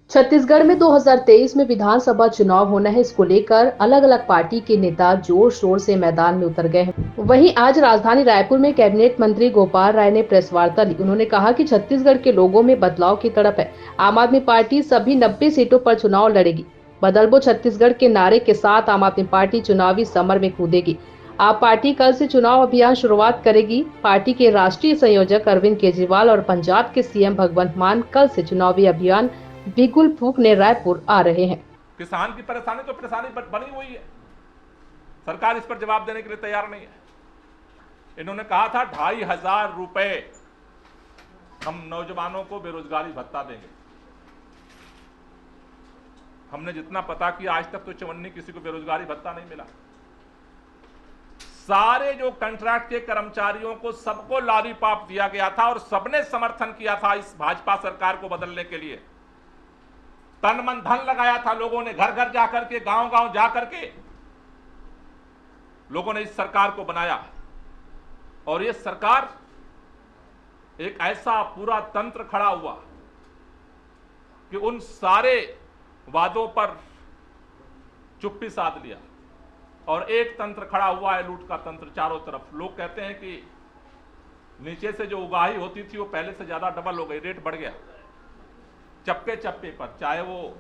छत्तीसगढ़ में 2023 में विधानसभा चुनाव होना है। इसको लेकर अलग अलग पार्टी के नेता जोर शोर से मैदान में उतर गए हैं। वहीं आज राजधानी रायपुर में कैबिनेट मंत्री गोपाल राय ने प्रेस वार्ता ली। उन्होंने कहा कि छत्तीसगढ़ के लोगों में बदलाव की तड़प है। आम आदमी पार्टी सभी 90 सीटों पर चुनाव लड़ेगी। बदलबो छत्तीसगढ़ के नारे के साथ आम आदमी पार्टी चुनावी समर में कूदेगी। आप पार्टी कल से चुनाव अभियान शुरुआत करेगी। पार्टी के राष्ट्रीय संयोजक अरविंद केजरीवाल और पंजाब के सीएम भगवंत मान कल से चुनावी अभियान बिगुल फूंकने रायपुर आ रहे हैं। किसान की परेशानी तो परेशानी बनी हुई है, सरकार इस पर जवाब देने के लिए तैयार नहीं है। इन्होंने कहा था 2,500 रुपए हम नौजवानों को बेरोजगारी भत्ता देंगे। हमने जितना पता किया आज तक तो चवन्नी किसी को बेरोजगारी भत्ता नहीं मिला। सारे जो कॉन्ट्रैक्ट के कर्मचारियों को सबको लॉलीपॉप दिया गया था और सबने समर्थन किया था इस भाजपा सरकार को बदलने के लिए। तन मन धन लगाया था लोगों ने, घर घर जाकर के, गांव गांव जाकर के लोगों ने इस सरकार को बनाया। और ये सरकार एक ऐसा पूरा तंत्र खड़ा हुआ कि उन सारे वादों पर चुप्पी साध लिया और एक तंत्र खड़ा हुआ है, लूट का तंत्र चारों तरफ। लोग कहते हैं कि नीचे से जो उगाही होती थी वो पहले से ज्यादा डबल हो गई, रेट बढ़ गया चप्पे चप्पे पर, चाहे वो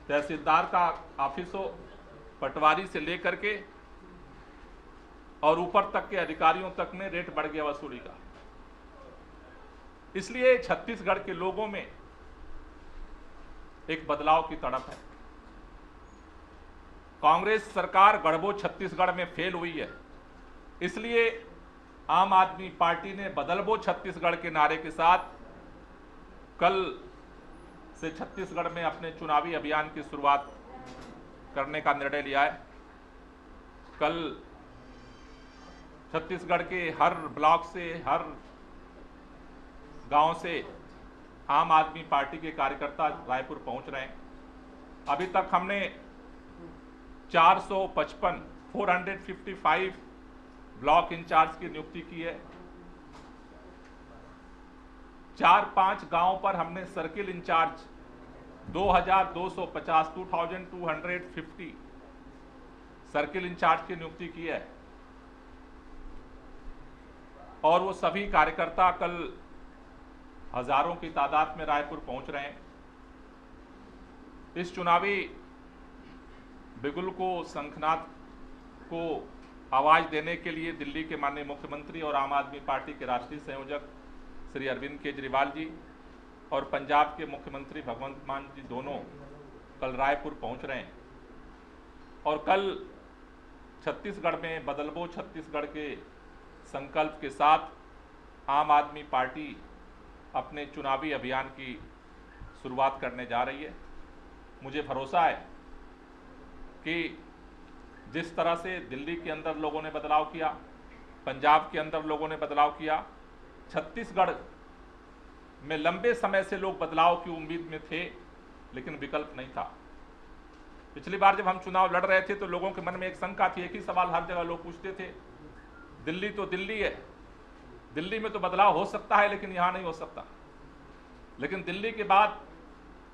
तहसीलदार का ऑफिस हो, पटवारी से लेकर के और ऊपर तक के अधिकारियों तक में रेट बढ़ गया वसूली का। इसलिए छत्तीसगढ़ के लोगों में एक बदलाव की तड़प है। कांग्रेस सरकार गढ़बो छत्तीसगढ़ में फेल हुई है, इसलिए आम आदमी पार्टी ने बदलबो छत्तीसगढ़ के नारे के साथ कल से छत्तीसगढ़ में अपने चुनावी अभियान की शुरुआत करने का निर्णय लिया है। कल छत्तीसगढ़ के हर ब्लॉक से, हर गांव से आम आदमी पार्टी के कार्यकर्ता रायपुर पहुंच रहे हैं। अभी तक हमने 455 ब्लॉक इंचार्ज की नियुक्ति की है। 4-5 गांव पर हमने सर्किल इंचार्ज 2250 सर्किल इंचार्ज की नियुक्ति की है। और वो सभी कार्यकर्ता कल हजारों की तादाद में रायपुर पहुंच रहे हैं। इस चुनावी बिगुल को, शंखनाद को आवाज देने के लिए दिल्ली के माननीय मुख्यमंत्री और आम आदमी पार्टी के राष्ट्रीय संयोजक श्री अरविंद केजरीवाल जी और पंजाब के मुख्यमंत्री भगवंत मान जी दोनों कल रायपुर पहुंच रहे हैं। और कल छत्तीसगढ़ में बदलबो छत्तीसगढ़ के संकल्प के साथ आम आदमी पार्टी अपने चुनावी अभियान की शुरुआत करने जा रही है। मुझे भरोसा है कि जिस तरह से दिल्ली के अंदर लोगों ने बदलाव किया, पंजाब के अंदर लोगों ने बदलाव किया, छत्तीसगढ़ में लंबे समय से लोग बदलाव की उम्मीद में थे, लेकिन विकल्प नहीं था। पिछली बार जब हम चुनाव लड़ रहे थे तो लोगों के मन में एक शंका थी, एक ही सवाल हर जगह लोग पूछते थे, दिल्ली तो दिल्ली है, दिल्ली में तो बदलाव हो सकता है लेकिन यहां नहीं हो सकता। लेकिन दिल्ली के बाद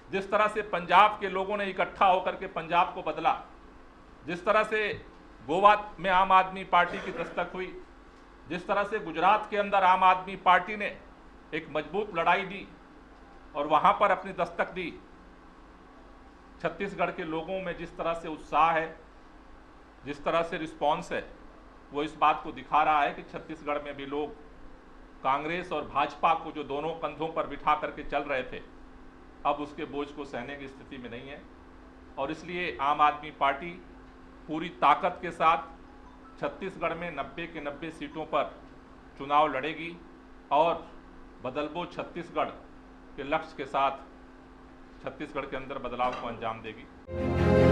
जिस तरह से पंजाब के लोगों ने इकट्ठा होकर के पंजाब को बदला, जिस तरह से गोवा में आम आदमी पार्टी की दस्तक हुई, जिस तरह से गुजरात के अंदर आम आदमी पार्टी ने एक मजबूत लड़ाई दी और वहां पर अपनी दस्तक दी, छत्तीसगढ़ के लोगों में जिस तरह से उत्साह है, जिस तरह से रिस्पॉन्स है, वो इस बात को दिखा रहा है कि छत्तीसगढ़ में भी लोग कांग्रेस और भाजपा को जो दोनों कंधों पर बिठा करके चल रहे थे, अब उसके बोझ को सहने की स्थिति में नहीं है। और इसलिए आम आदमी पार्टी पूरी ताकत के साथ छत्तीसगढ़ में 90 के 90 सीटों पर चुनाव लड़ेगी और बदलबो छत्तीसगढ़ के लक्ष्य के साथ छत्तीसगढ़ के अंदर बदलाव को अंजाम देगी।